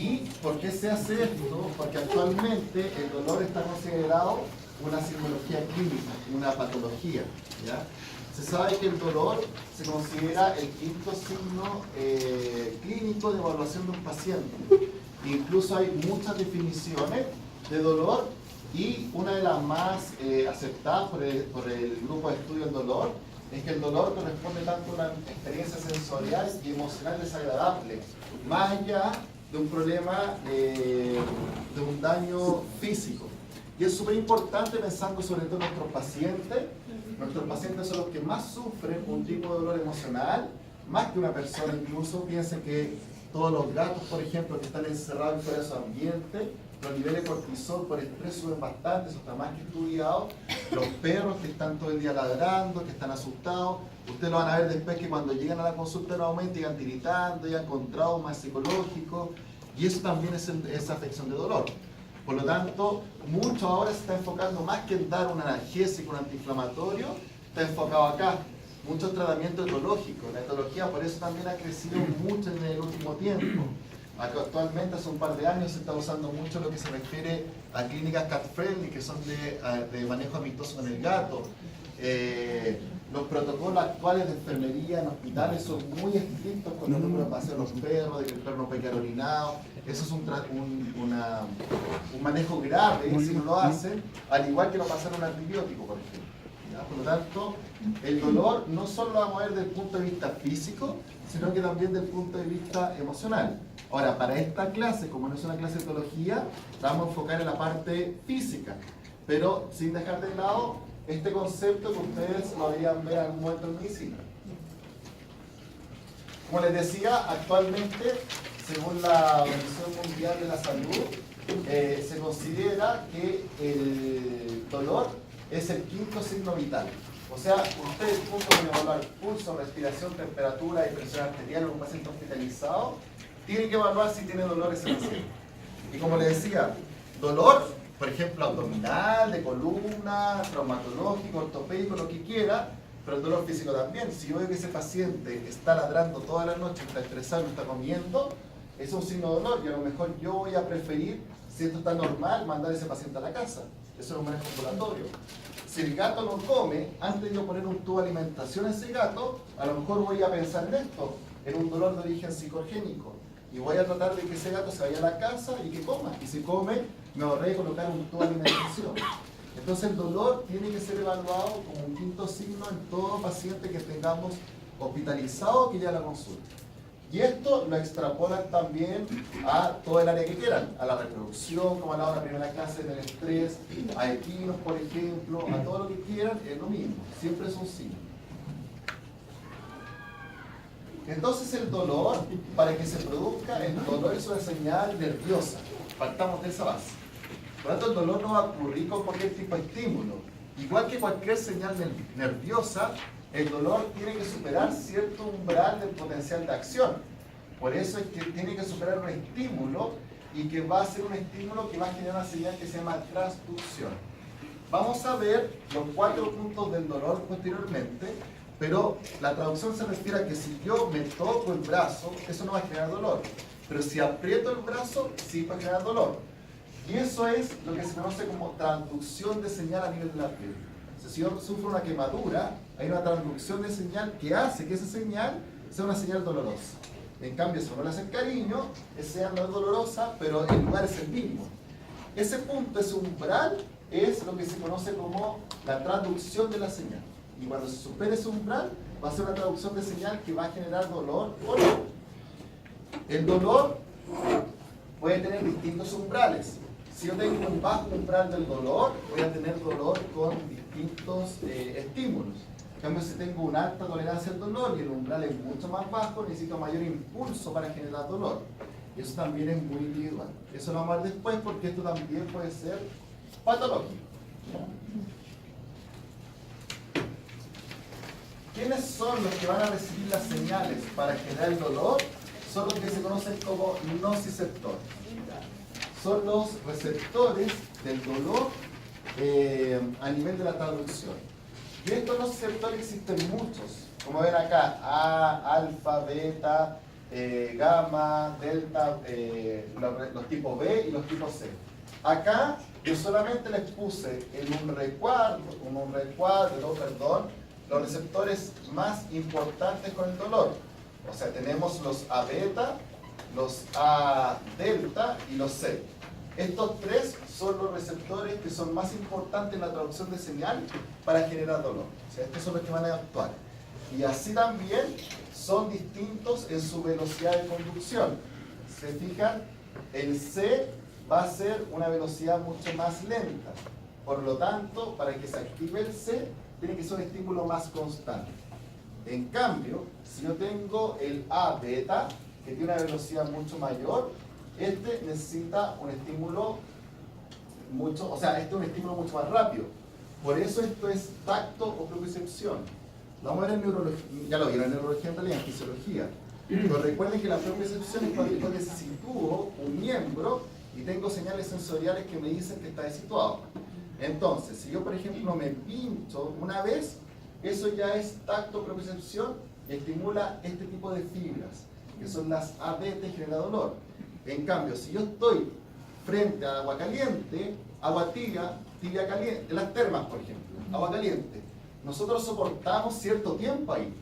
¿Y por qué se hace esto? Porque actualmente el dolor está considerado una psicología clínica, una patología, ¿ya? Se sabe que el dolor se considera el quinto signo clínico de evaluación de un paciente. Incluso hay muchas definiciones de dolor y una de las más aceptadas por el grupo de estudio del dolor es que el dolor corresponde tanto a una experiencia sensorial y emocional desagradable, más allá de un problema de un daño físico. Y es súper importante pensando sobre todo en nuestros pacientes. Nuestros pacientes son los que más sufren un tipo de dolor emocional, más que una persona. Incluso piensen que todos los gatos, por ejemplo, que están encerrados fuera de su ambiente, los niveles de cortisol por estrés suben bastante, eso está más que estudiado. Los perros que están todo el día ladrando, que están asustados, ustedes lo van a ver después que cuando llegan a la consulta nuevamente llegan tiritando, llegan con traumas psicológicos, y eso también es afección de dolor. Por lo tanto, mucho ahora se está enfocando más que en dar un analgésico, un antiinflamatorio, está enfocado acá. Muchos tratamientos etológicos. La etología por eso también ha crecido mucho en el último tiempo. Actualmente, hace un par de años, se está usando mucho lo que se refiere a clínicas cat-friendly, que son de manejo amistoso con el gato. Los protocolos actuales de enfermería en hospitales son muy estrictos con los números para hacer los perros, de que el perro no puede quedar orinado. Eso es un manejo grave si no lo hacen, al igual que no pasar un antibiótico, por ejemplo. ¿Ya? Por lo tanto, el dolor no solo lo vamos a ver desde el punto de vista físico, sino que también desde el punto de vista emocional. Ahora, para esta clase, como no es una clase de etología, vamos a enfocar en la parte física, pero sin dejar de lado este concepto que ustedes lo deberían ver en algún momento en medicina. Como les decía, actualmente, según la Organización Mundial de la Salud, se considera que el dolor es el quinto signo vital. O sea, ustedes junto con evaluar pulso, respiración, temperatura y presión arterial en un paciente hospitalizado, tienen que evaluar si tiene dolor ese paciente. Y como les decía, dolor, por ejemplo, abdominal, de columna, traumatológico, ortopédico, lo que quiera, pero el dolor físico también. Si yo veo que ese paciente está ladrando toda la noche, está estresado, no está comiendo, es un signo de dolor y a lo mejor yo voy a preferir, si esto está normal, mandar a ese paciente a la casa. Eso es un manejo ambulatorio. Si el gato no come, antes de yo poner un tubo de alimentación a ese gato, a lo mejor voy a pensar en esto, en un dolor de origen psicogénico. Y voy a tratar de que ese gato se vaya a la casa y que coma. Y si come, me ahorré de colocar un tubo de alimentación. Entonces el dolor tiene que ser evaluado como un quinto signo en todo paciente que tengamos hospitalizado que llegue a la consulta. Y esto lo extrapolan también a todo el área que quieran, a la reproducción, como hablaba en la primera clase, del estrés, a equinos, por ejemplo, a todo lo que quieran, es lo mismo, siempre es un signo. Entonces el dolor, para que se produzca, el dolor es una señal nerviosa, partamos de esa base. Por lo tanto, el dolor no va a ocurrir con cualquier tipo de estímulo. Igual que cualquier señal nerviosa, el dolor tiene que superar cierto umbral del potencial de acción. Por eso es que tiene que superar un estímulo y que va a ser un estímulo que va a generar una señal que se llama transducción. Vamos a ver los 4 puntos del dolor posteriormente, pero la traducción se refiere a que si yo me toco el brazo, eso no va a generar dolor. Pero si aprieto el brazo, sí va a generar dolor. Y eso es lo que se conoce como transducción de señal a nivel de la piel. Si yo sufro una quemadura, hay una transducción de señal que hace que esa señal sea una señal dolorosa. En cambio, si uno le hace cariño, esa señal no es dolorosa, pero el lugar es el mismo. Ese punto, ese umbral, es lo que se conoce como la transducción de la señal. Y cuando se supere ese umbral, va a ser una traducción de señal que va a generar dolor o no. El dolor puede tener distintos umbrales. Si yo tengo un bajo umbral del dolor, voy a tener dolor con distintos estímulos. En cambio, si tengo una alta tolerancia al dolor y el umbral es mucho más bajo, necesito mayor impulso para generar dolor. Y eso también es muy individual. Eso lo vamos a ver después porque esto también puede ser patológico. ¿Quiénes son los que van a recibir las señales para generar el dolor? Son los que se conocen como nociceptores. Son los receptores del dolor a nivel de la traducción. Y estos nociceptores existen muchos, como ven acá, A, alfa, beta, gamma, delta, los tipos B y los tipos C. Acá yo solamente les puse en un recuadro, los receptores más importantes con el dolor. O sea, tenemos los A beta, los A delta y los C. Estos tres son los receptores que son más importantes en la traducción de señal para generar dolor. O sea, estos son los que van a actuar. Y así también son distintos en su velocidad de conducción. ¿Se fijan? El C va a ser una velocidad mucho más lenta. Por lo tanto, para que se active el C, tiene que ser un estímulo más constante. En cambio, si yo tengo el A beta, que tiene una velocidad mucho mayor, este necesita un estímulo mucho más rápido. Por eso esto es tacto o propiocepción. Lo vamos a ver en neurología, ya lo vieron en neurología en realidad, en fisiología. Pero recuerden que la propiocepción es cuando yo sitúo un miembro y tengo señales sensoriales que me dicen que está desituado. Entonces, si yo por ejemplo me pincho una vez, eso ya es tacto propiocepción y estimula este tipo de fibras, que son las A beta y genera dolor. En cambio, si yo estoy frente a agua caliente, agua tibia caliente, las termas por ejemplo, agua caliente, nosotros soportamos cierto tiempo ahí,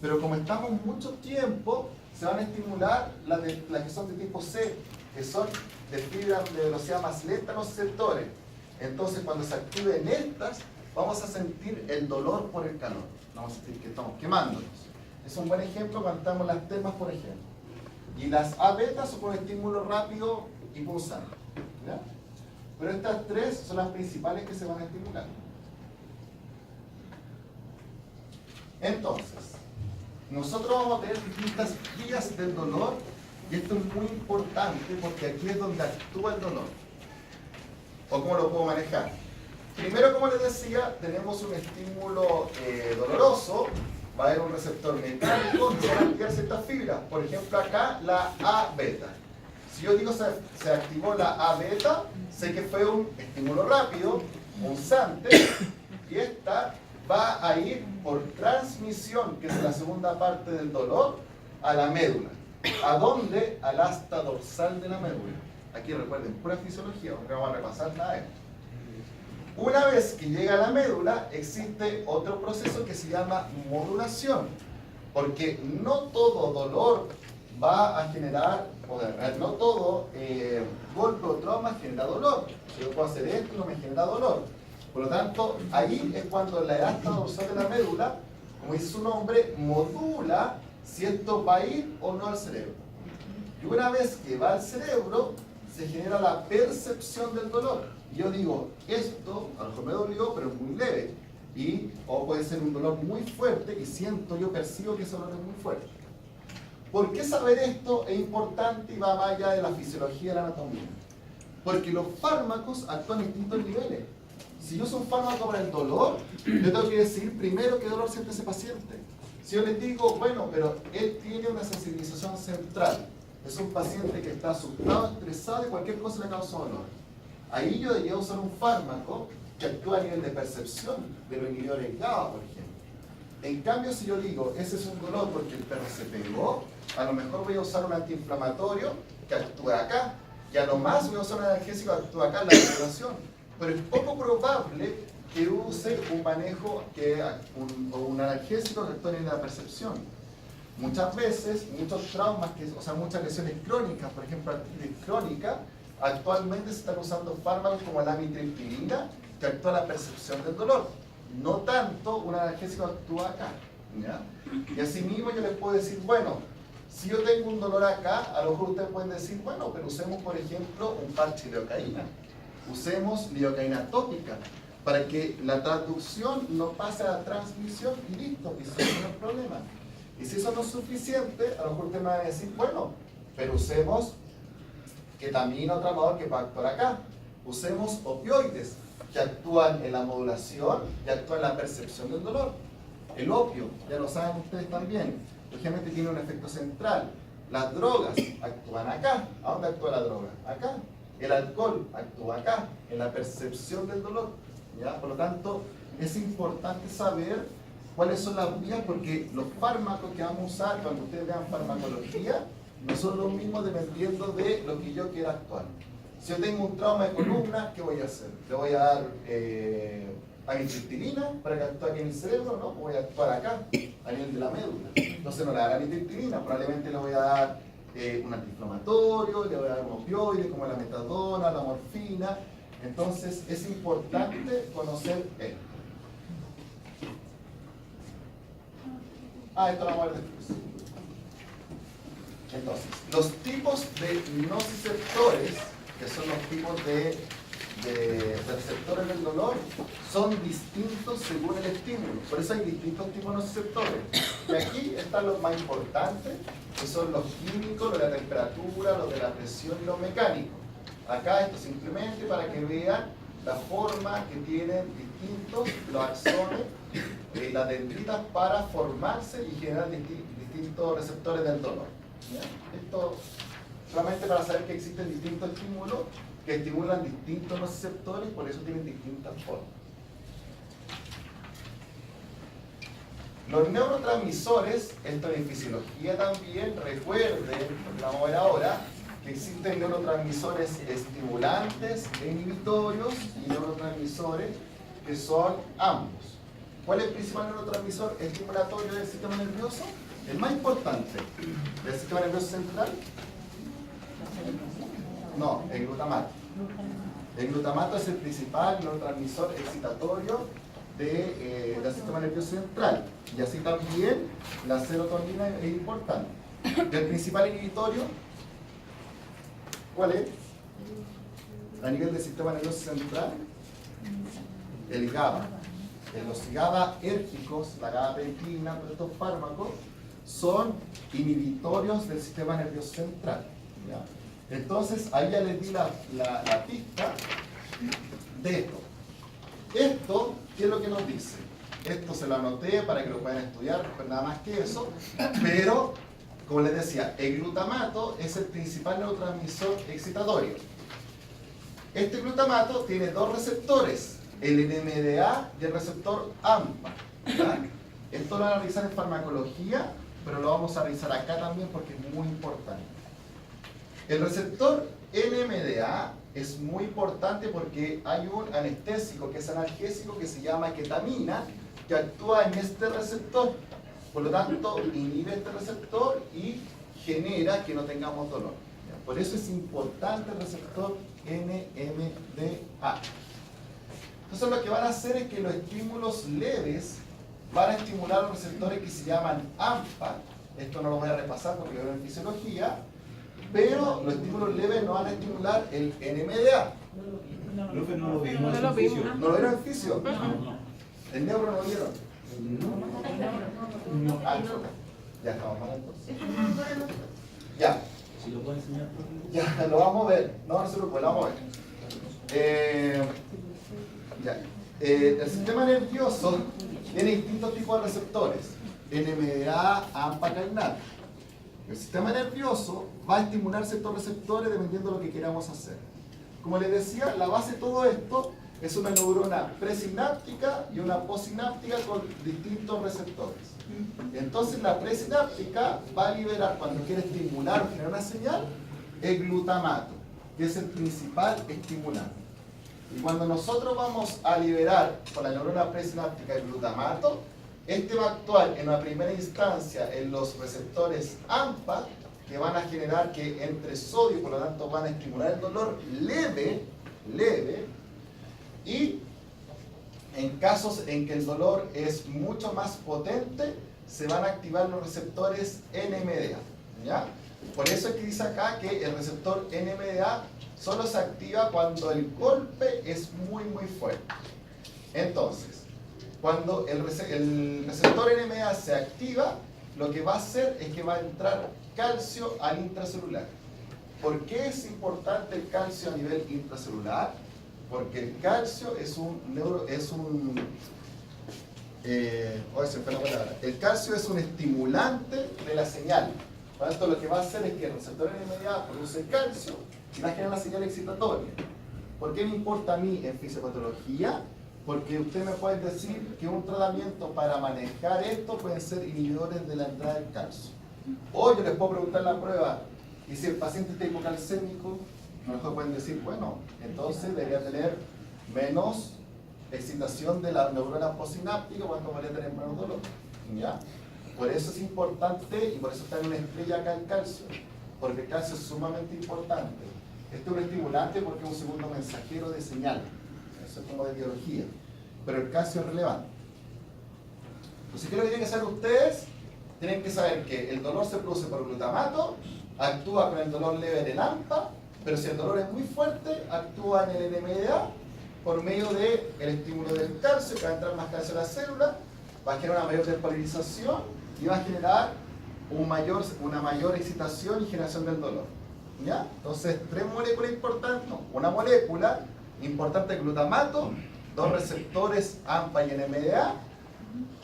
pero como estamos mucho tiempo, se van a estimular las que son de tipo C, que son de fibra de velocidad más lenta en los receptores. Entonces, cuando se activen estas, vamos a sentir el dolor por el calor. Vamos a sentir que estamos quemándonos. Es un buen ejemplo cuando estamos en las termas, por ejemplo. Y las A beta son un estímulo rápido y punzante. ¿Ya? Pero estas tres son las principales que se van a estimular. Entonces, nosotros vamos a tener distintas vías del dolor y esto es muy importante porque aquí es donde actúa el dolor. ¿O cómo lo puedo manejar? Primero, como les decía, tenemos un estímulo doloroso, va a haber un receptor mecánico y se van a activar ciertas fibras. Por ejemplo, acá la A beta. Si yo digo se activó la A beta, sé que fue un estímulo rápido, punzante, y esta va a ir por transmisión, que es la segunda parte del dolor, a la médula. ¿A dónde? Al asta dorsal de la médula. Aquí recuerden, pura fisiología, no vamos a repasar nada de esto. Una vez que llega a la médula, existe otro proceso que se llama modulación, porque no todo dolor va a generar, no todo golpe o trauma genera dolor. Yo puedo hacer esto y no me genera dolor. Por lo tanto, ahí es cuando la asta dorsal de la médula, como dice su nombre, modula si esto va a ir o no al cerebro. Y una vez que va al cerebro, se genera la percepción del dolor. Yo digo, esto a lo mejor me dolió, pero es muy leve. O puede ser un dolor muy fuerte y yo percibo que ese dolor es muy fuerte. ¿Por qué saber esto es importante y va más allá de la fisiología y la anatomía? Porque los fármacos actúan en distintos niveles. Si yo soy un fármaco para el dolor, yo tengo que decir primero qué dolor siente ese paciente. Si yo les digo, bueno, pero él tiene una sensibilización central, es un paciente que está asustado, estresado y cualquier cosa le causa dolor. Ahí yo debería usar un fármaco que actúa a nivel de percepción de los inhibidores GABA, por ejemplo. En cambio, si yo digo, ese es un dolor porque el perro se pegó, a lo mejor voy a usar un antiinflamatorio que actúe acá, y a lo más voy a usar un analgésico que actúe acá en la regulación. Pero es poco probable que use un manejo, o un analgésico que actúe en la percepción. Muchas veces, muchos traumas, muchas lesiones crónicas, por ejemplo, artritis crónica, actualmente se están usando fármacos como la amitriptilina que actúa en la percepción del dolor. No tanto un analgésico que actúa acá. ¿Ya? Y así mismo yo les puedo decir, bueno, si yo tengo un dolor acá, a lo mejor ustedes pueden decir, bueno, pero usemos por ejemplo un parche de lidocaína. Usemos lidocaína tópica para que la traducción no pase a la transmisión y listo, y eso no es problema. Y si eso no es suficiente, a lo mejor usted me va a decir, bueno, pero usemos ketamina o tramador que va a actuar acá. Usemos opioides que actúan en la modulación y actúan en la percepción del dolor. El opio, ya lo saben ustedes también, lógicamente tiene un efecto central. Las drogas actúan acá. ¿A dónde actúa la droga? Acá. El alcohol actúa acá, en la percepción del dolor. ¿Ya? Por lo tanto, es importante saber cuáles son las vías, porque los fármacos que vamos a usar cuando ustedes vean farmacología no son los mismos dependiendo de lo que yo quiera actuar. Si yo tengo un trauma de columna, ¿qué voy a hacer? ¿Le voy a dar amitriptilina para que actúe aquí en el cerebro? No, voy a actuar acá, a nivel de la médula. Entonces no le daré amitriptilina, probablemente le voy a dar un antiinflamatorio, le voy a dar un opioide como la metadona, la morfina. Entonces es importante conocer esto. Esto lo vamos a ver después. Entonces, los tipos de nociceptores, que son los tipos de receptores del dolor, son distintos según el estímulo. Por eso hay distintos tipos de nociceptores. Y aquí están los más importantes, que son los químicos, los de la temperatura, los de la presión y los mecánicos. Acá esto simplemente para que vean la forma que tienen distintos los axones y las dendritas para formarse y generar distintos receptores del dolor. ¿Ya? Esto solamente para saber que existen distintos estímulos que estimulan distintos receptores, por eso tienen distintas formas. Los neurotransmisores, esto en fisiología también, recuerden, porque lo vamos a ver ahora, que existen neurotransmisores estimulantes e inhibitorios y neurotransmisores que son ambos. ¿Cuál es el principal neurotransmisor estimulatorio del sistema nervioso? El más importante del sistema nervioso central. No, el glutamato. El glutamato es el principal neurotransmisor excitatorio del sistema nervioso central. Y así también la serotonina es importante. ¿El principal inhibitorio? ¿Cuál es? A nivel del sistema nervioso central, el GABA. Los GABAérgicos, la gabapentina, todos estos fármacos, son inhibitorios del sistema nervioso central. ¿Ya? Entonces, ahí ya les di la pista de esto. Esto, ¿qué es lo que nos dice? Esto se lo anoté para que lo puedan estudiar, pues nada más que eso, pero, como les decía, el glutamato es el principal neurotransmisor excitatorio. Este glutamato tiene dos receptores, el NMDA y el receptor AMPA. ¿Ya? Esto lo van a revisar en farmacología, pero lo vamos a revisar acá también porque es muy importante. El receptor NMDA es muy importante porque hay un anestésico que es analgésico que se llama ketamina, que actúa en este receptor. Por lo tanto, inhibe este receptor y genera que no tengamos dolor. Por eso es importante el receptor NMDA. Entonces lo que van a hacer es que los estímulos leves van a estimular los receptores que se llaman AMPA. Esto no lo voy a repasar porque lo veo en fisiología. Pero los estímulos leves no van a estimular el NMDA. No lo vimos en fisio. ¿No lo vieron en fisio? ¿El neuro no lo vieron? No. Ya estamos mal entonces. Ya. Si lo puede enseñar. Ya, lo vamos a ver. No se preocupe, lo vamos a ver. Ya. El sistema nervioso tiene distintos tipos de receptores. NMDA, AMPA, CAINAT. El sistema nervioso va a estimular ciertos receptores dependiendo de lo que queramos hacer. Como les decía, la base de todo esto es una neurona presináptica y una postsináptica con distintos receptores. Entonces la presináptica va a liberar, cuando quiere estimular o generar una señal, el glutamato, que es el principal estimulante. Y cuando nosotros vamos a liberar con la neurona presináptica el glutamato, este va a actuar en una primera instancia en los receptores AMPA, que van a generar que entre sodio, por lo tanto van a estimular el dolor leve, y en casos en que el dolor es mucho más potente, se van a activar los receptores NMDA. ¿Ya? Por eso es que dice acá que el receptor NMDA solo se activa cuando el golpe es muy fuerte. Entonces, cuando el receptor NMDA se activa, lo que va a hacer es que va a entrar calcio al intracelular. ¿Por qué es importante el calcio a nivel intracelular? Porque el calcio el calcio es un estimulante de la señal. Por lo tanto, lo que va a hacer es que el receptor NMDA produce calcio y va a generar una señal excitatoria. ¿Por qué me importa a mí en fisiopatología? Porque usted me puede decir que un tratamiento para manejar esto pueden ser inhibidores de la entrada del calcio. O yo les puedo preguntar en la prueba, y si el paciente está hipocalcémico, a lo mejor pueden decir, bueno, entonces debería tener menos excitación de las neuronas postsinápticas, cuando podría tener menos dolor. ¿Ya? Por eso es importante, y por eso está en una estrella acá el calcio, porque el calcio es sumamente importante. Este es un estimulante porque es un segundo mensajero de señal. Eso es como de biología. Pero el calcio es relevante. Entonces, ¿qué es lo que tienen que saber ustedes? Tienen que saber que el dolor se produce por glutamato, actúa con el dolor leve en el AMPA, pero si el dolor es muy fuerte, actúa en el NMDA por medio del estímulo del calcio, que va a entrar más calcio a la célula, va a generar una mayor despolarización y va a generar una mayor excitación y generación del dolor. ¿Ya? Entonces, tres moléculas importantes, no, una molécula importante es glutamato, dos receptores AMPA y NMDA,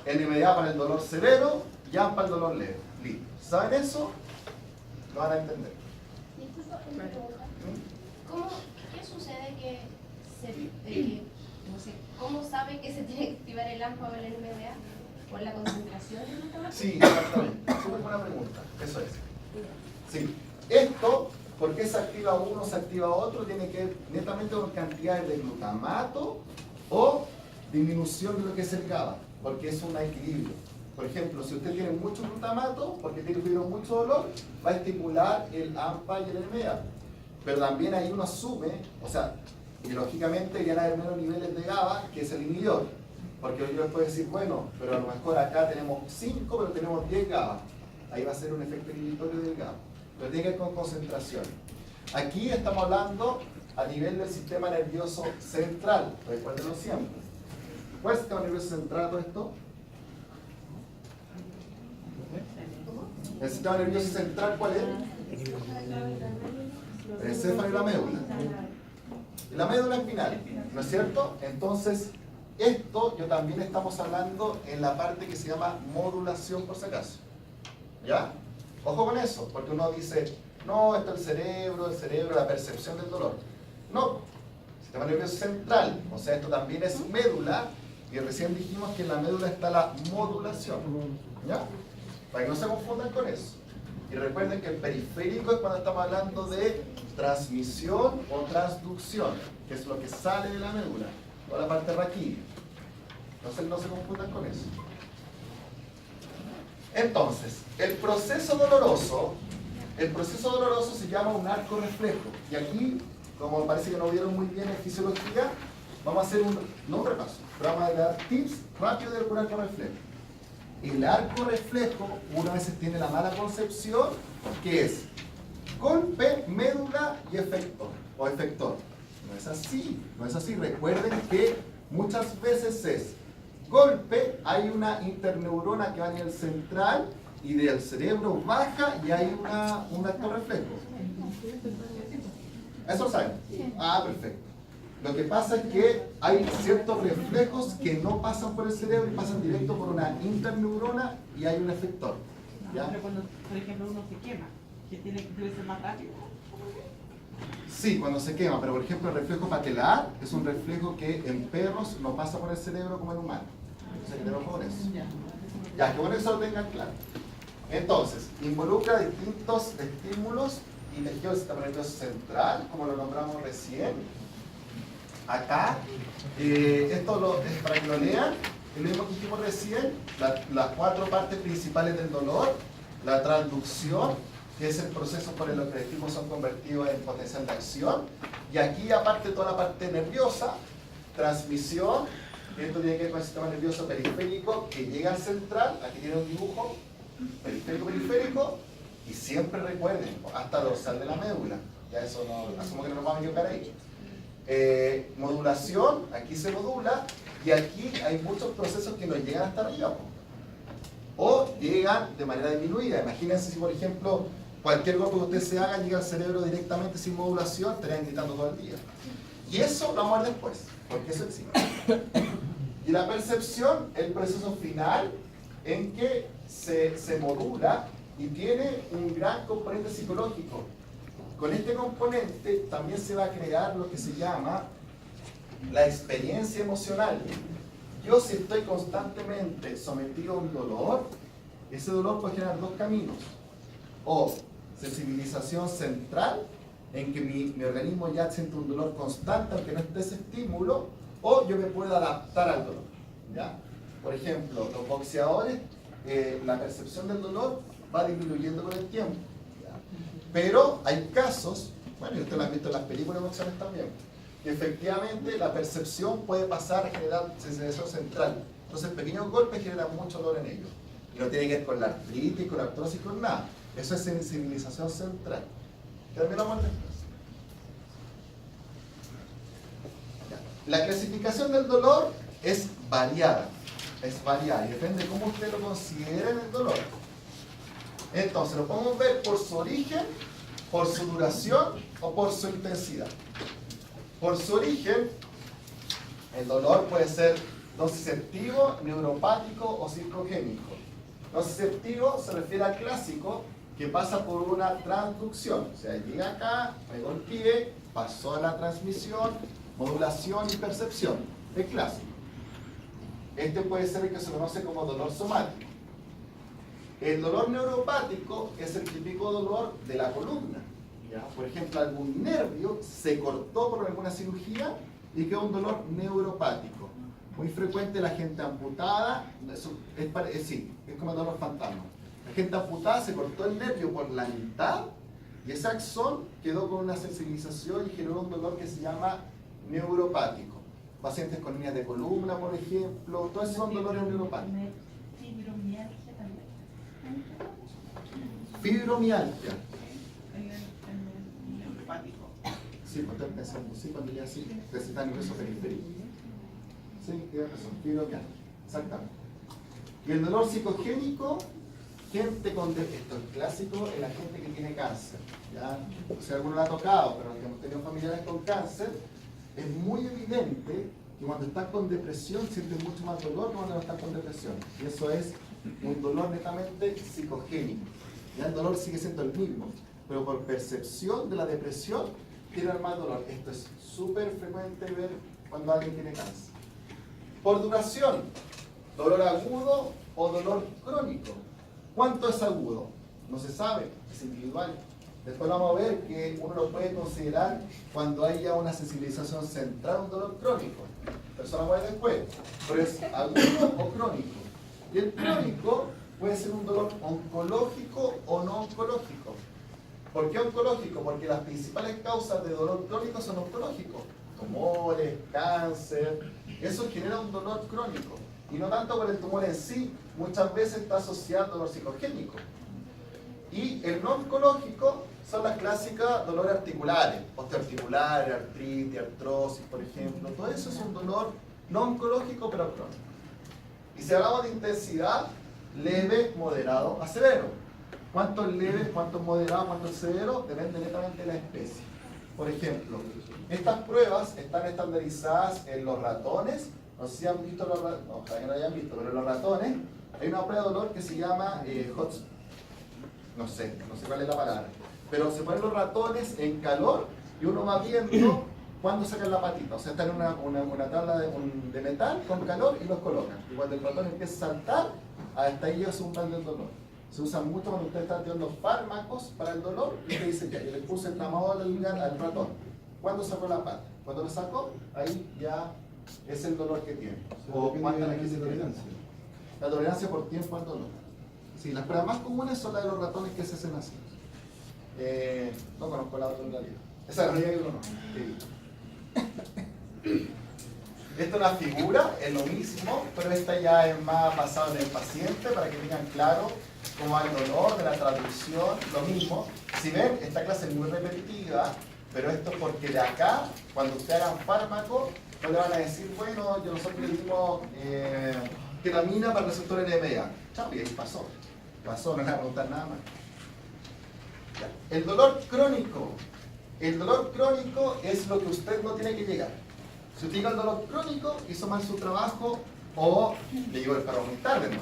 NMDA para el dolor severo y AMPA para el dolor leve. Listo. ¿Saben eso? Lo van a entender. Disculpa, una pregunta. ¿Qué sucede no sé, cómo sabe que se tiene que activar el AMPA o el NMDA? ¿Por la concentración del glutamato? Sí, exactamente. Súper buena pregunta. Eso es. Sí. Esto, ¿por qué se activa uno, se activa otro? Tiene que ver netamente con cantidades de glutamato o disminución de lo que es el GABA, porque es un equilibrio. Por ejemplo, si usted tiene mucho glutamato, porque tiene mucho dolor, va a estimular el AMPA y el NMDA. Pero también ahí uno asume, o sea, biológicamente deberían haber menos niveles de GABA, que es el inhibidor. Porque yo les puedo decir, bueno, pero a lo mejor acá tenemos 5, pero tenemos 10 GABA. Ahí va a ser un efecto inhibitorio del GABA. Pero tiene que ver con concentración. Aquí estamos hablando a nivel del sistema nervioso central. Recuérdenlo siempre. ¿Cuál es el sistema nervioso central a todo esto? ¿El sistema nervioso central cuál es? El encéfalo y la médula. Y la médula espinal, ¿no es cierto? Entonces, esto yo también estamos hablando en la parte que se llama modulación, por si acaso. ¿Ya? Ojo con eso, porque uno dice, no, esto es el cerebro, la percepción del dolor. No, sistema nervioso central, o sea, esto también es médula, y recién dijimos que en la médula está la modulación. ¿Ya? Para que no se confundan con eso. Y recuerden que el periférico es cuando estamos hablando de transmisión o transducción, que es lo que sale de la médula, o la parte raquídea. Entonces no se confundan con eso. Entonces, el proceso doloroso se llama un arco reflejo. Y aquí, como parece que no vieron muy bien en fisiología, vamos a hacer no un repaso, pero vamos a dar tips rápidos del arco reflejo. El arco reflejo, una vez tiene la mala concepción, que es golpe, médula y efector, o efector. No es así, no es así. Recuerden que muchas veces es golpe, hay una interneurona que va en el central y del cerebro baja y hay un arco reflejo. ¿Eso lo saben? Ah, perfecto. Lo que pasa es que hay ciertos reflejos que no pasan por el cerebro y pasan directo por una interneurona y hay un efector. ¿Ya? Pero cuando, por ejemplo, uno se quema, que debe ser más rápido. Sí, cuando se quema, pero por ejemplo el reflejo patelar es un reflejo que en perros no pasa por el cerebro como en humanos. Entonces hay que tener ojo con eso. Ya, que bueno que eso lo tengan claro. Entonces, involucra distintos estímulos y tejido del sistema nervioso central, como lo nombramos recién. Acá, esto es para que lo lean, lo mismo que dijimos recién, las 4 partes principales del dolor, la transducción, que es el proceso por el que los estímulos son convertidos en potencial de acción, y aquí aparte toda la parte nerviosa, transmisión, esto tiene que ver con el sistema nervioso periférico que llega al central, aquí tiene un dibujo, periférico, y siempre recuerden, hasta dorsal de la médula, ya eso no, asumo que no nos vamos a equivocar ahí. Modulación, aquí se modula, y aquí hay muchos procesos que no llegan hasta arriba, o llegan de manera disminuida. Imagínense si por ejemplo cualquier golpe que usted se haga llega al cerebro directamente sin modulación, estarían gritando todo el día. Y eso lo vamos a ver después, porque eso existe. Y la percepción, el proceso final en que se modula y tiene un gran componente psicológico. Con este componente también se va a crear lo que se llama la experiencia emocional. Yo si estoy constantemente sometido a un dolor, ese dolor puede generar dos caminos. O sensibilización central, en que mi organismo ya siente un dolor constante aunque no esté ese estímulo, o yo me puedo adaptar al dolor, ¿ya? Por ejemplo, los boxeadores, la percepción del dolor va disminuyendo con el tiempo, ¿ya? Pero hay casos, bueno, y ustedes lo han visto en las películas de boxeadores también, que efectivamente la percepción puede pasar a generar sensibilización central. Entonces pequeños golpes generan mucho dolor en ellos. Y no tiene que ver con la artritis, con la artrosis, con nada. Eso es sensibilización central. Terminamos después. La clasificación del dolor es variada. Es variada y depende de cómo usted lo considere en el dolor. Entonces lo podemos ver por su origen, por su duración o por su intensidad. Por su origen, el dolor puede ser nociceptivo, neuropático o psicogénico. Nociceptivo se refiere al clásico que pasa por una transducción, o sea, llega acá, pegó el pie, pasó a la transmisión, modulación y percepción. Es clásico. Este puede ser el que se conoce como dolor somático. El dolor neuropático es el típico dolor de la columna, ¿ya? Por ejemplo, algún nervio se cortó por alguna cirugía y queda un dolor neuropático. Muy frecuente la gente amputada, es como el dolor fantasma. La gente amputada se cortó el nervio por la mitad y ese axón quedó con una sensibilización y generó un dolor que se llama neuropático. Pacientes con líneas de columna, por ejemplo, todos esos son dolores neuropáticos. Fibromialgia también. Fibromialgia. El neuropático. Sí, pues estoy pensando, sí, cuando ya así, necesitan ingreso periférico. Sí, tiene razón, fibromialgia, exactamente. Y el dolor psicogénico, gente con esto es clásico en la gente que tiene cáncer, ¿ya? O sea, alguno lo ha tocado, pero los que hemos tenido familiares con cáncer, es muy evidente que cuando están con depresión sienten mucho más dolor que cuando no están con depresión. Y eso es un dolor netamente psicogénico. Ya el dolor sigue siendo el mismo, pero por percepción de la depresión tienen más dolor. Esto es súper frecuente ver cuando alguien tiene cáncer. Por duración, dolor agudo o dolor crónico. ¿Cuánto es agudo? No se sabe, es individual. Después vamos a ver que uno lo puede considerar cuando haya una sensibilización central, un dolor crónico. Eso lo vamos a ver después. Pero es agudo o crónico. Y el crónico puede ser un dolor oncológico o no oncológico. ¿Por qué oncológico? Porque las principales causas de dolor crónico son oncológicos. Tumores, cáncer. Eso genera un dolor crónico. Y no tanto por el tumor en sí, muchas veces está asociado al dolor psicogénico. Y el no oncológico son las clásicas dolores articulares, osteoarticulares, artritis, artrosis, por ejemplo. Todo eso es un dolor no oncológico, pero crónico. Y si hablamos de intensidad, leve, moderado a severo. ¿Cuánto es leve, cuánto es moderado, cuánto es severo? Depende netamente de la especie. Por ejemplo, estas pruebas están estandarizadas en los ratones. No sé si han visto los ratones, no, ojalá que no hayan visto, pero en los ratones hay una prueba de dolor que se llama no sé cuál es la palabra, pero se ponen los ratones en calor y uno va viendo cuándo sacan la patita. O sea, están en una tabla de metal con calor y los colocan. Y cuando el ratón empieza a saltar, hasta ahí es un plan del dolor. Se usa mucho cuando usted está tirando fármacos para el dolor y usted dice, ya, yo le puse el tramador al ratón. ¿Cuándo sacó la pata? Cuando lo sacó, ahí ya es el dolor que tiene. O cuánta la tolerancia. La tolerancia por tiempo al dolor. Sí, las pruebas más comunes son las de los ratones que se hacen así. No conozco la otra en realidad. Esa es la que uno no. Esta es una figura, es lo mismo, pero esta ya es más basada en el paciente para que tengan claro cómo va el dolor, de la traducción, lo mismo. Si ven, esta clase es muy repetitiva, pero esto es porque de acá, cuando ustedes hagan fármaco, no le van a decir, bueno, nosotros le dimos ketamina para el receptor NMDA. Chao, y ahí pasó, no le van a preguntar nada más. Ya. El dolor crónico. El dolor crónico es lo que usted no tiene que llegar. Si usted llega al dolor crónico, hizo mal su trabajo o le llegó el carro muy tarde, ¿no?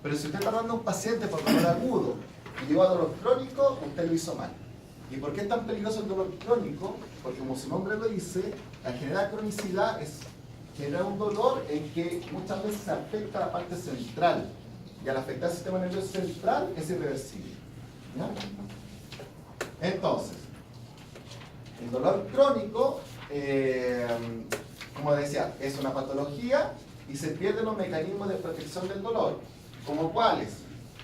Pero si usted está tratando a un paciente por dolor agudo y llegó a dolor crónico, usted lo hizo mal. ¿Y por qué es tan peligroso el dolor crónico? Porque como su nombre lo dice, al generar cronicidad es generar un dolor en que muchas veces se afecta a la parte central. Y al afectar el sistema nervioso central es irreversible. ¿Ya? Entonces, el dolor crónico, como decía, es una patología y se pierden los mecanismos de protección del dolor. ¿Como cuáles?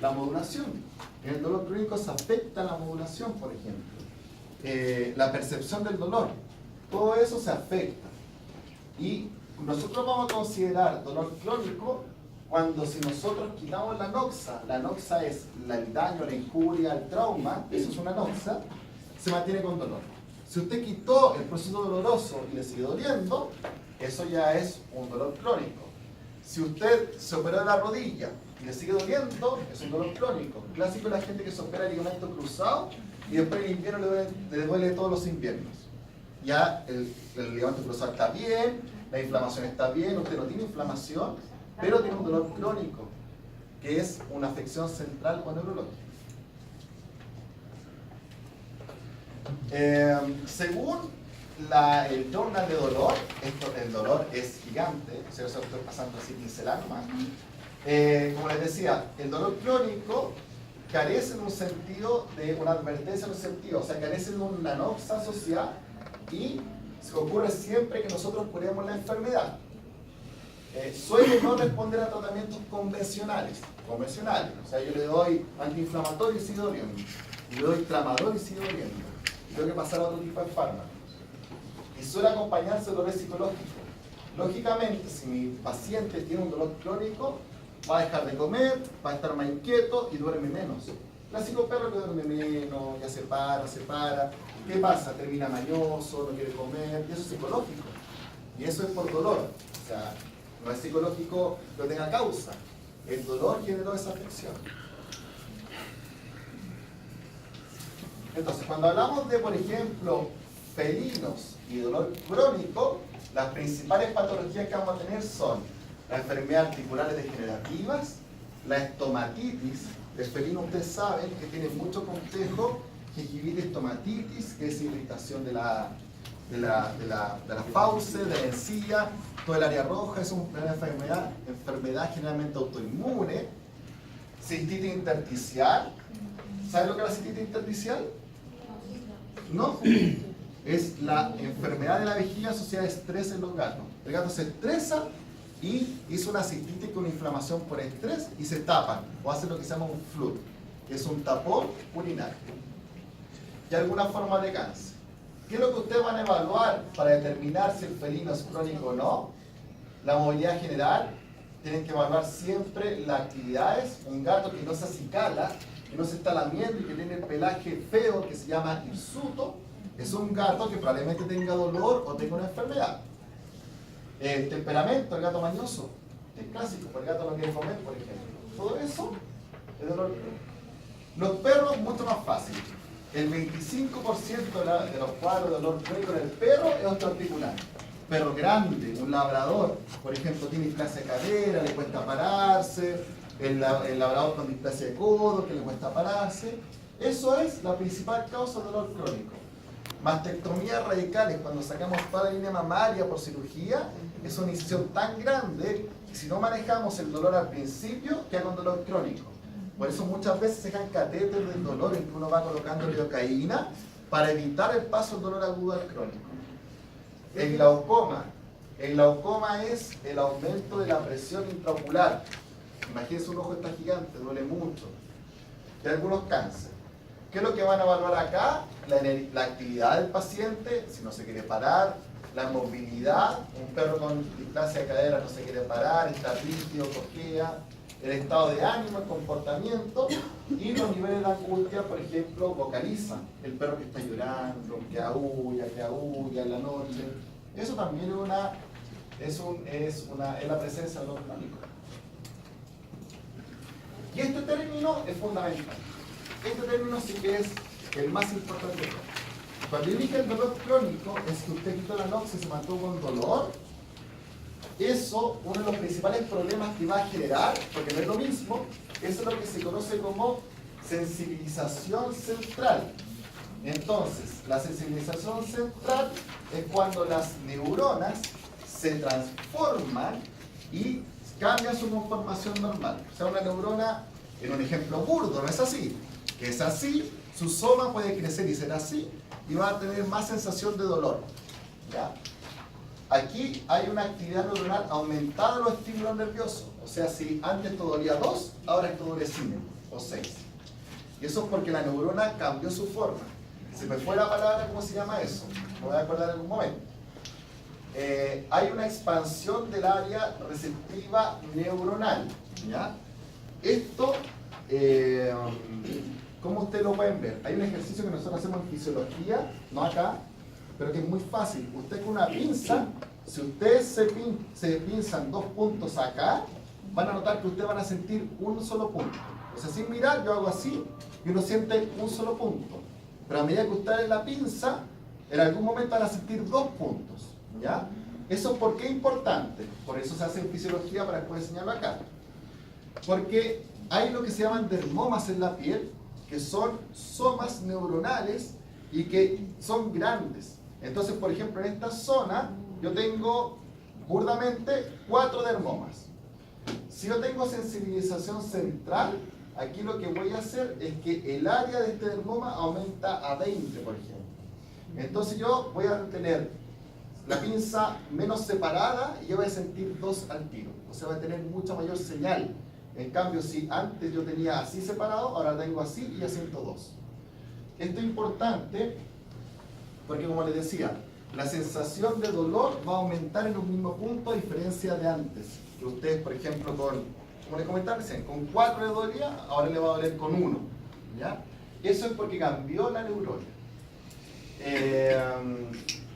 La modulación. En el dolor crónico se afecta la modulación, por ejemplo. La percepción del dolor. Todo eso se afecta. Y nosotros vamos a considerar dolor crónico cuando si nosotros quitamos la noxa es el daño, la injuria, el trauma, eso es una noxa, se mantiene con dolor. Si usted quitó el proceso doloroso y le sigue doliendo, eso ya es un dolor crónico. Si usted se operó de la rodilla y le sigue doliendo, es un dolor crónico. Clásico de la gente que se opera el ligamento cruzado y después el invierno le duele todos los inviernos. Ya el ligamento cruzado está bien, la inflamación está bien, usted no tiene inflamación, pero tiene un dolor crónico, que es una afección central o neurológica. Según el journal de dolor, el dolor es gigante, o sea, eso estoy pasando así pincelando más. Como les decía, el dolor crónico carece en un sentido de una advertencia en un sentido, o sea, carece de una noxa social y se ocurre siempre que nosotros curemos la enfermedad. Suele no responder a tratamientos convencionales, o sea, yo le doy antiinflamatorio y sigue doliendo, y le doy tramador y sigue doliendo, y tengo que pasar a otro tipo de fármacos. Y suele acompañarse de dolor psicológico. Lógicamente, si mi paciente tiene un dolor crónico, va a dejar de comer, va a estar más inquieto y duerme menos. Clásico perro que duerme menos, ya se para. ¿Qué pasa? Termina mañoso, no quiere comer, y eso es psicológico. Y eso es por dolor. O sea, no es psicológico que no tenga causa. El dolor generó esa afección. Entonces, cuando hablamos de, por ejemplo, felinos y dolor crónico, las principales patologías que vamos a tener son las enfermedades articulares degenerativas, la estomatitis. El felino, ustedes saben que tiene mucho complejo, gingivitis, estomatitis, que es irritación de la fauce, de la encía, todo el área roja, es una enfermedad generalmente autoinmune. Cistitis intersticial. ¿Saben lo que es la cistitis intersticial? ¿No? Es la enfermedad de la vejiga asociada a estrés en los gatos. El gato se estresa y hizo una cistitis con inflamación por estrés y se tapan o hacen lo que se llama un flut, que es un tapón urinario. Y alguna forma de cáncer. ¿Qué es lo que ustedes van a evaluar para determinar si el felino es crónico o no? La movilidad general. Tienen que evaluar siempre las actividades. Un gato que no se acicala, que no se está lamiendo y que tiene el pelaje feo, que se llama hirsuto, es un gato que probablemente tenga dolor o tenga una enfermedad. El temperamento, el gato mañoso, es clásico, el gato no quiere comer, por ejemplo. Todo eso es dolor crónico. Los perros, mucho más fácil. El 25% de los cuadros de dolor crónico en el perro es osteoarticular. Perro grande, un labrador, por ejemplo, tiene displasia de cadera, le cuesta pararse, el labrador con displasia de codo, que le cuesta pararse. Eso es la principal causa de dolor crónico. Mastectomías radicales, cuando sacamos toda la línea mamaria por cirugía, es una incisión tan grande que si no manejamos el dolor al principio, queda con dolor crónico. Por eso muchas veces se dejan catéteres del dolor en que uno va colocando lidocaína para evitar el paso del dolor agudo al crónico. El glaucoma es el aumento de la presión intraocular. Imagínense, un ojo está gigante, duele mucho. De algunos cánceres. ¿Qué es lo que van a evaluar acá? La actividad del paciente, si no se quiere parar, la movilidad, un perro con displasia de cadera no se quiere parar, está rígido, cojea, el estado de ánimo, el comportamiento y los niveles de angustia, por ejemplo, vocalizan. El perro que está llorando, que aúlla en la noche. Eso también es la presencia de dolor crónico. Y este término es fundamental. Este término sí que es el más importante de todos. Cuando yo dije el dolor crónico, es que usted quitó la noxa y se mantuvo con dolor. Eso, uno de los principales problemas que va a generar, porque no es lo mismo, eso es lo que se conoce como sensibilización central. Entonces, la sensibilización central es cuando las neuronas se transforman y cambian su conformación normal. O sea, una neurona, en un ejemplo burdo, no es así, que es así, su soma puede crecer y ser así, y va a tener más sensación de dolor. ¿Ya? Aquí hay una actividad neuronal aumentada de los estímulos nerviosos. O sea, si antes esto dolía 2, ahora esto duele 5 o 6. Y eso es porque la neurona cambió su forma. Se me fue la palabra, ¿cómo se llama eso? Me voy a acordar en algún momento. Hay una expansión del área receptiva neuronal. ¿Ya? Esto, ¿cómo ustedes lo pueden ver? Hay un ejercicio que nosotros hacemos en fisiología, no acá, pero que es muy fácil. Usted con una pinza, si ustedes se pinzan 2 puntos acá, van a notar que ustedes van a sentir un solo punto. O sea, sin mirar, yo hago así y uno siente un solo punto. Pero a medida que ustedes la pinza, en algún momento van a sentir 2 puntos. ¿Ya? ¿Eso por qué es importante? Por eso se hace en fisiología para después enseñarlo acá. Porque hay lo que se llaman dermomas en la piel, que son somas neuronales y que son grandes. Entonces, por ejemplo, en esta zona yo tengo, burdamente, 4 dermomas. Si yo tengo sensibilización central, aquí lo que voy a hacer es que el área de este dermoma aumenta a 20, por ejemplo. Entonces yo voy a tener la pinza menos separada y yo voy a sentir 2 al tiro. O sea, voy a tener mucha mayor señal. En cambio, si antes yo tenía así separado, ahora tengo así y ya siento 2. Esto es importante porque, como les decía, la sensación de dolor va a aumentar en un mismo punto a diferencia de antes. Que ustedes, por ejemplo, como les comentaba recién, con 4 le dolía, ahora le va a doler con 1. ¿Ya? Eso es porque cambió la neurona.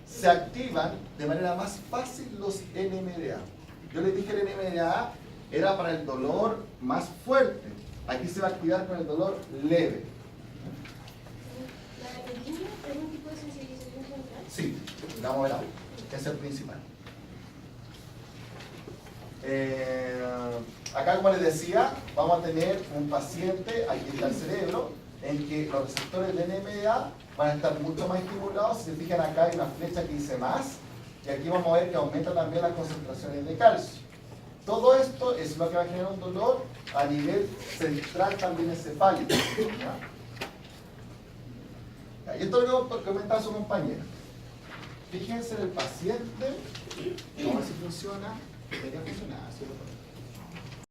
Se activan de manera más fácil los NMDA. Yo les dije que el NMDA era para el dolor más fuerte. Aquí se va a activar con el dolor leve. ¿La repentina es un tipo de sensibilización central? Sí, vamos a ver ahora. Es el principal. Acá, como les decía, vamos a tener un paciente, aquí está el cerebro, en que los receptores de NMDA van a estar mucho más estimulados. Si se fijan, acá hay una flecha que dice más, y aquí vamos a ver que aumenta también las concentraciones de calcio. Todo esto es lo que va a generar un dolor a nivel central también encefálico. Y esto es lo que comentaba su compañera. Fíjense en el paciente, a ver si funciona. Debería funcionar, ¿cierto?